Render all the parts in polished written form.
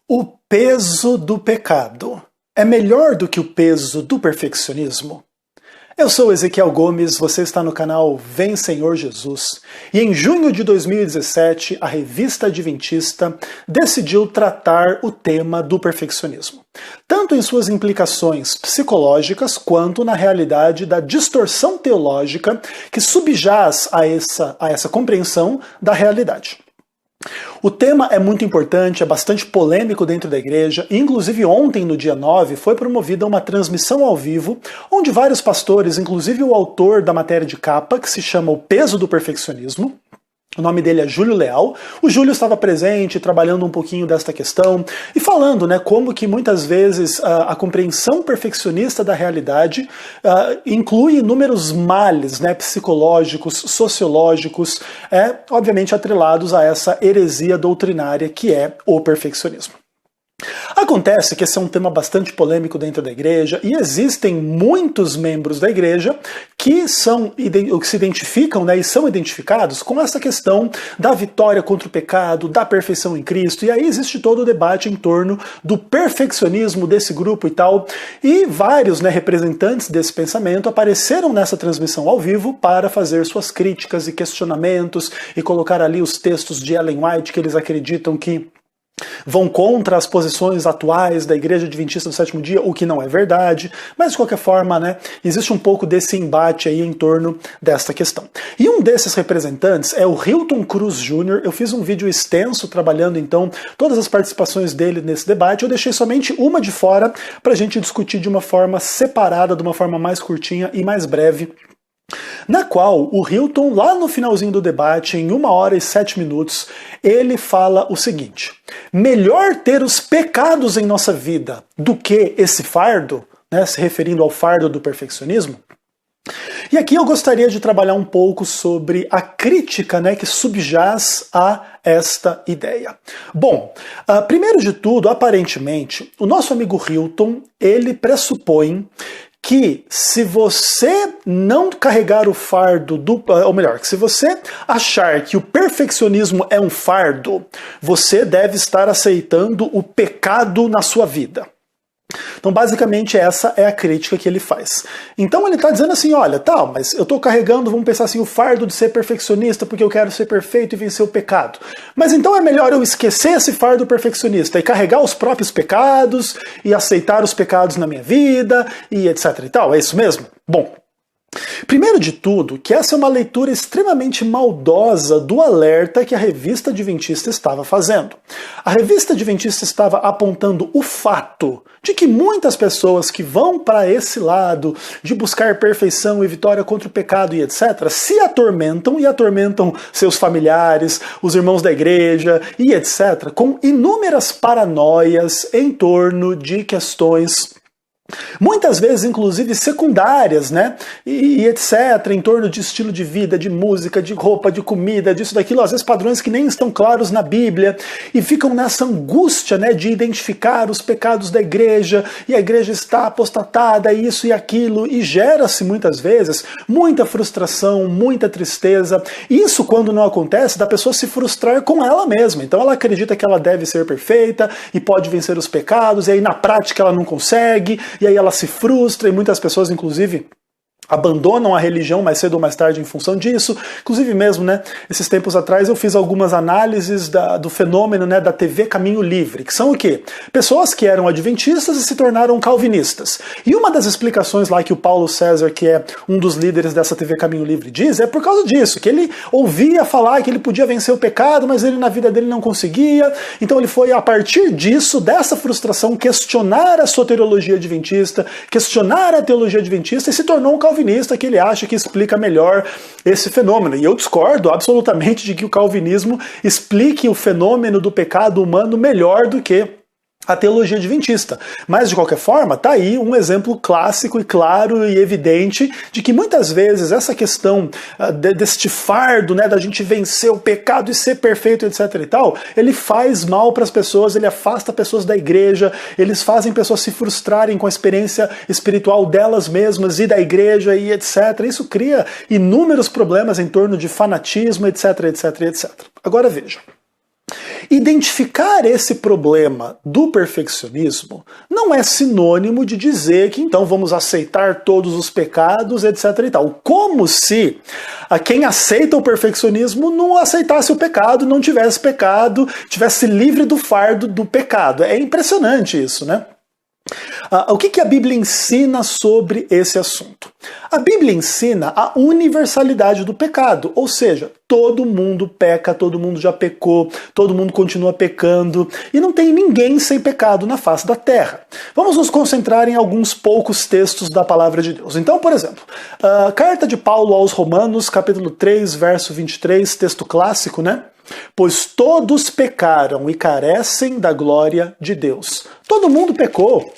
O peso do pecado é melhor do que o peso do perfeccionismo? Eu sou Ezequiel Gomes, você está no canal Vem Senhor Jesus, e em junho de 2017 a Revista Adventista decidiu tratar o tema do perfeccionismo, tanto em suas implicações psicológicas quanto na realidade da distorção teológica que subjaz a essa compreensão da realidade. O tema é muito importante, é bastante polêmico dentro da igreja, e inclusive ontem, no dia 9, foi promovida uma transmissão ao vivo, onde vários pastores, inclusive o autor da matéria de capa, que se chama O Peso do Perfeccionismo, o nome dele é Júlio Leal. O Júlio estava presente, trabalhando um pouquinho desta questão e falando, como que muitas vezes a compreensão perfeccionista da realidade inclui inúmeros males, psicológicos, sociológicos, obviamente atrelados a essa heresia doutrinária que é o perfeccionismo. Acontece que esse é um tema bastante polêmico dentro da igreja e existem muitos membros da igreja que se identificam e são identificados com essa questão da vitória contra o pecado, da perfeição em Cristo, e aí existe todo o debate em torno do perfeccionismo desse grupo e tal, e vários representantes desse pensamento apareceram nessa transmissão ao vivo para fazer suas críticas e questionamentos e colocar ali os textos de Ellen White que eles acreditam que vão contra as posições atuais da Igreja Adventista do Sétimo Dia, o que não é verdade, mas de qualquer forma, existe um pouco desse embate aí em torno desta questão. E um desses representantes é o Hilton Cruz Jr. Eu fiz um vídeo extenso trabalhando então todas as participações dele nesse debate, eu deixei somente uma de fora para a gente discutir de uma forma separada, de uma forma mais curtinha e mais breve, na qual o Hilton, lá no finalzinho do debate, em 1 hora e 7 minutos, ele fala o seguinte: melhor ter os pecados em nossa vida do que esse fardo, se referindo ao fardo do perfeccionismo. E aqui eu gostaria de trabalhar um pouco sobre a crítica que subjaz a esta ideia. Bom, primeiro de tudo, aparentemente, o nosso amigo Hilton, ele pressupõe que se você não carregar o fardo ou melhor, que se você achar que o perfeccionismo é um fardo, você deve estar aceitando o pecado na sua vida. Então, basicamente, essa é a crítica que ele faz. Então, ele está dizendo assim, olha, mas eu estou carregando, vamos pensar assim, o fardo de ser perfeccionista porque eu quero ser perfeito e vencer o pecado. Mas então é melhor eu esquecer esse fardo perfeccionista e carregar os próprios pecados e aceitar os pecados na minha vida e etc e tal. É isso mesmo? Bom, primeiro de tudo, que essa é uma leitura extremamente maldosa do alerta que a Revista Adventista estava fazendo. A Revista Adventista estava apontando o fato de que muitas pessoas que vão para esse lado de buscar perfeição e vitória contra o pecado e etc., se atormentam e atormentam seus familiares, os irmãos da igreja e etc., com inúmeras paranoias em torno de questões muitas vezes, inclusive, secundárias, e etc., em torno de estilo de vida, de música, de roupa, de comida, disso, daquilo, às vezes padrões que nem estão claros na Bíblia, e ficam nessa angústia, de identificar os pecados da igreja, e a igreja está apostatada, isso e aquilo, e gera-se, muitas vezes, muita frustração, muita tristeza. Isso, quando não acontece, da pessoa se frustrar com ela mesma. Então ela acredita que ela deve ser perfeita, e pode vencer os pecados, e aí na prática ela não consegue, e aí ela se frustra, e muitas pessoas, inclusive, abandonam a religião mais cedo ou mais tarde em função disso. Inclusive mesmo, esses tempos atrás eu fiz algumas análises do fenômeno da TV Caminho Livre, que são o quê? Pessoas que eram adventistas e se tornaram calvinistas. E uma das explicações lá que o Paulo César, que é um dos líderes dessa TV Caminho Livre, diz é por causa disso, que ele ouvia falar que ele podia vencer o pecado, mas ele na vida dele não conseguia, então ele foi a partir disso, dessa frustração, questionar a soteriologia adventista, questionar a teologia adventista e se tornou um calvinista, que ele acha que explica melhor esse fenômeno. E eu discordo absolutamente de que o calvinismo explique o fenômeno do pecado humano melhor do que a teologia adventista. Mas, de qualquer forma, está aí um exemplo clássico e claro e evidente de que muitas vezes essa questão deste fardo, da gente vencer o pecado e ser perfeito, etc e tal, ele faz mal para as pessoas, ele afasta pessoas da igreja, eles fazem pessoas se frustrarem com a experiência espiritual delas mesmas e da igreja e etc. Isso cria inúmeros problemas em torno de fanatismo, etc, etc, etc. Agora veja. Identificar esse problema do perfeccionismo não é sinônimo de dizer que então vamos aceitar todos os pecados, etc. e tal. Como se quem aceita o perfeccionismo não aceitasse o pecado, não tivesse pecado, tivesse livre do fardo do pecado. É impressionante isso, né? O que a Bíblia ensina sobre esse assunto? A Bíblia ensina a universalidade do pecado, ou seja, todo mundo peca, todo mundo já pecou, todo mundo continua pecando, e não tem ninguém sem pecado na face da terra. Vamos nos concentrar em alguns poucos textos da palavra de Deus. Então, por exemplo, a carta de Paulo aos Romanos, capítulo 3, verso 23, texto clássico, né? Pois todos pecaram e carecem da glória de Deus. Todo mundo pecou.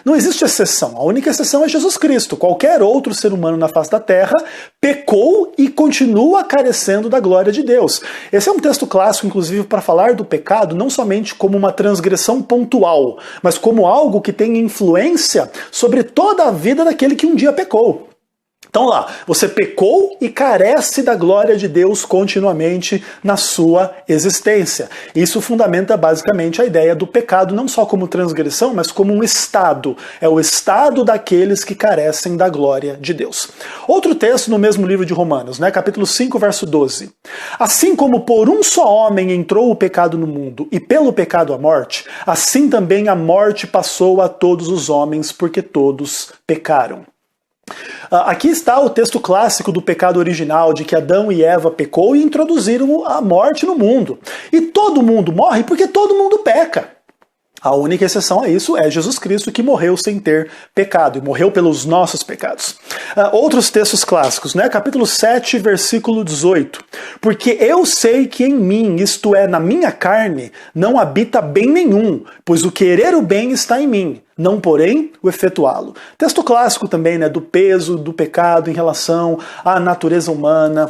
Não existe exceção. A única exceção é Jesus Cristo. Qualquer outro ser humano na face da terra pecou e continua carecendo da glória de Deus. Esse é um texto clássico, inclusive, para falar do pecado não somente como uma transgressão pontual, mas como algo que tem influência sobre toda a vida daquele que um dia pecou. Então lá, você pecou e carece da glória de Deus continuamente na sua existência. Isso fundamenta basicamente a ideia do pecado não só como transgressão, mas como um estado. É o estado daqueles que carecem da glória de Deus. Outro texto no mesmo livro de Romanos, né, capítulo 5, verso 12. Assim como por um só homem entrou o pecado no mundo e pelo pecado a morte, assim também a morte passou a todos os homens porque todos pecaram. Aqui está o texto clássico do pecado original, de que Adão e Eva pecou e introduziram a morte no mundo. E todo mundo morre porque todo mundo peca. A única exceção a isso é Jesus Cristo, que morreu sem ter pecado, e morreu pelos nossos pecados. Outros textos clássicos, né? Capítulo 7, versículo 18. Porque eu sei que em mim, isto é, na minha carne, não habita bem nenhum, pois o querer o bem está em mim, não porém o efetuá-lo. Texto clássico também, né? Do peso do pecado em relação à natureza humana,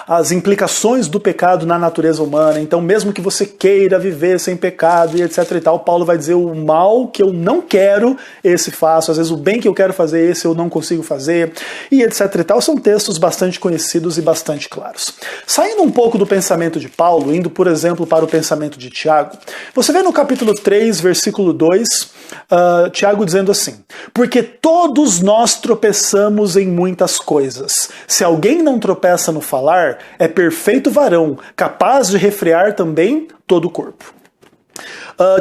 as implicações do pecado na natureza humana. Então, mesmo que você queira viver sem pecado e etc e tal, Paulo vai dizer o mal que eu não quero, esse faço. Às vezes o bem que eu quero fazer, esse eu não consigo fazer, e etc e tal. São textos bastante conhecidos e bastante claros. Saindo um pouco do pensamento de Paulo, indo, por exemplo, para o pensamento de Tiago, você vê no capítulo 3, versículo 2, Tiago dizendo assim: porque todos nós tropeçamos em muitas coisas. Se alguém não tropeça no falar, é perfeito varão, capaz de refrear também todo o corpo.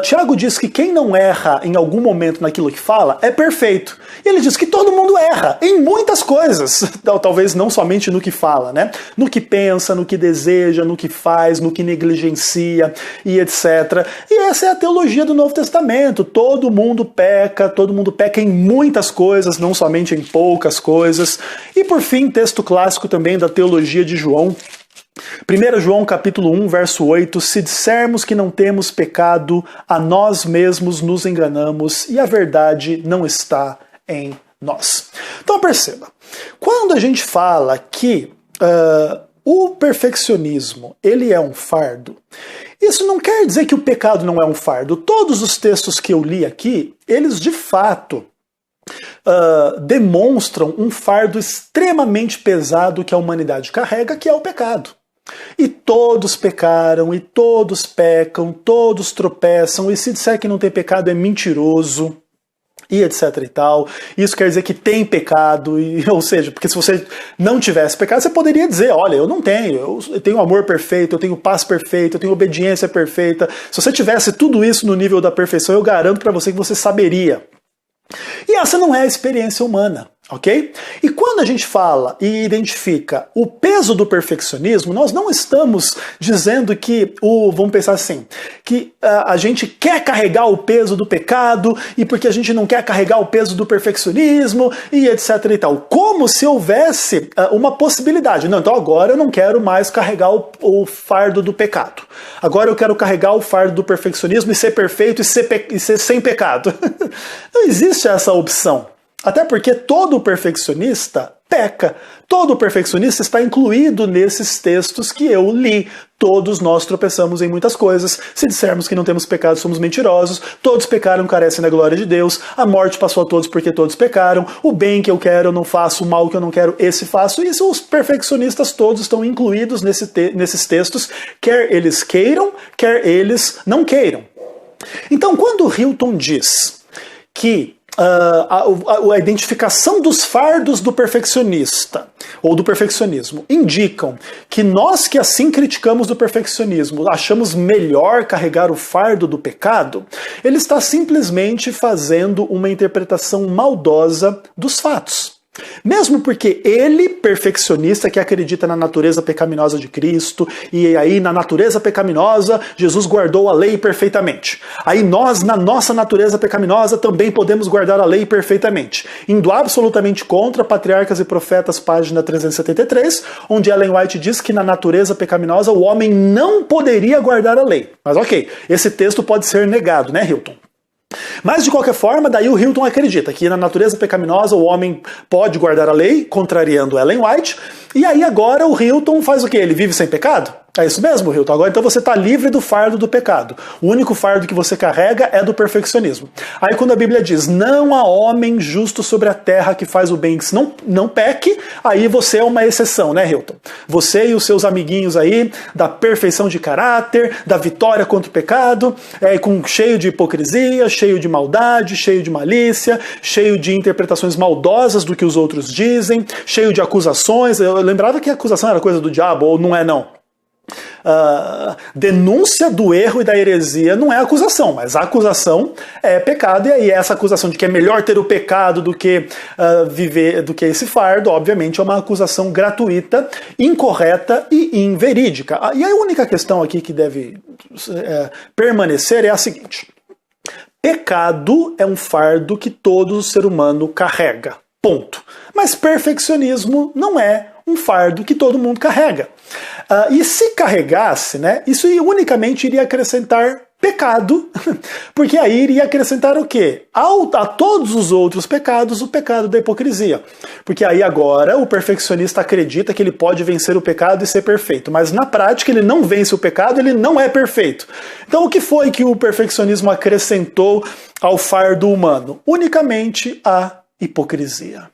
Tiago diz que quem não erra em algum momento naquilo que fala é perfeito. E ele diz que todo mundo erra em muitas coisas. Talvez não somente no que fala, né? No que pensa, no que deseja, no que faz, no que negligencia e etc. E essa é a teologia do Novo Testamento. Todo mundo peca em muitas coisas, não somente em poucas coisas. E por fim, texto clássico também da teologia de João. 1 João capítulo 1, verso 8, se dissermos que não temos pecado, a nós mesmos nos enganamos e a verdade não está em nós. Então perceba, quando a gente fala que o perfeccionismo ele é um fardo, isso não quer dizer que o pecado não é um fardo. Todos os textos que eu li aqui, eles de fato demonstram um fardo extremamente pesado que a humanidade carrega, que é o pecado. E todos pecaram, e todos pecam, todos tropeçam, e se disser que não tem pecado é mentiroso, e etc e tal. Isso quer dizer que tem pecado, ou seja, porque se você não tivesse pecado, você poderia dizer, olha, eu não tenho, eu tenho amor perfeito, eu tenho paz perfeita, eu tenho obediência perfeita. Se você tivesse tudo isso no nível da perfeição, eu garanto para você que você saberia. E essa não é a experiência humana, ok? E quando a gente fala e identifica o peso do perfeccionismo, nós não estamos dizendo que, vamos pensar assim, que a gente quer carregar o peso do pecado e porque a gente não quer carregar o peso do perfeccionismo e etc e tal. Como se houvesse uma possibilidade. Não, então agora eu não quero mais carregar o fardo do pecado. Agora eu quero carregar o fardo do perfeccionismo e ser perfeito e ser sem pecado. Não existe essa opção. Até porque todo perfeccionista peca. Todo perfeccionista está incluído nesses textos que eu li. Todos nós tropeçamos em muitas coisas. Se dissermos que não temos pecado, somos mentirosos. Todos pecaram, carecem da glória de Deus. A morte passou a todos porque todos pecaram. O bem que eu quero eu não faço, o mal que eu não quero, esse faço. E os perfeccionistas todos estão incluídos nesses textos, quer eles queiram, quer eles não queiram. Então, quando Hilton diz que a identificação dos fardos do perfeccionista ou do perfeccionismo indicam que nós que assim criticamos do perfeccionismo achamos melhor carregar o fardo do pecado, ele está simplesmente fazendo uma interpretação maldosa dos fatos. Mesmo porque ele, perfeccionista, que acredita na natureza pecaminosa de Cristo, e aí na natureza pecaminosa Jesus guardou a lei perfeitamente. Aí nós, na nossa natureza pecaminosa, também podemos guardar a lei perfeitamente. Indo absolutamente contra Patriarcas e Profetas, página 373, onde Ellen White diz que na natureza pecaminosa o homem não poderia guardar a lei. Mas ok, esse texto pode ser negado, né, Hilton? Mas, de qualquer forma, daí o Hilton acredita que na natureza pecaminosa o homem pode guardar a lei, contrariando Ellen White, e aí agora o Hilton faz o quê? Ele vive sem pecado? É isso mesmo, Hilton? Agora então você está livre do fardo do pecado. O único fardo que você carrega é do perfeccionismo. Aí quando a Bíblia diz, não há homem justo sobre a terra que faz o bem, que não peque, aí você é uma exceção, né, Hilton? Você e os seus amiguinhos aí, da perfeição de caráter, da vitória contra o pecado, cheio de hipocrisia, cheio de maldade, cheio de malícia, cheio de interpretações maldosas do que os outros dizem, cheio de acusações. Eu lembrava que a acusação era coisa do diabo, ou não é não? Denúncia do erro e da heresia não é acusação, mas a acusação é pecado, e aí essa acusação de que é melhor ter o pecado do que viver, do que esse fardo, obviamente é uma acusação gratuita, incorreta e inverídica. E a única questão aqui que deve permanecer é a seguinte: pecado é um fardo que todo ser humano carrega, ponto. Mas perfeccionismo não é um fardo que todo mundo carrega. E se carregasse, né, isso unicamente iria acrescentar pecado, porque aí iria acrescentar o quê? A todos os outros pecados, o pecado da hipocrisia. Porque aí agora o perfeccionista acredita que ele pode vencer o pecado e ser perfeito, mas na prática ele não vence o pecado, ele não é perfeito. Então o que foi que o perfeccionismo acrescentou ao fardo humano? Unicamente a hipocrisia.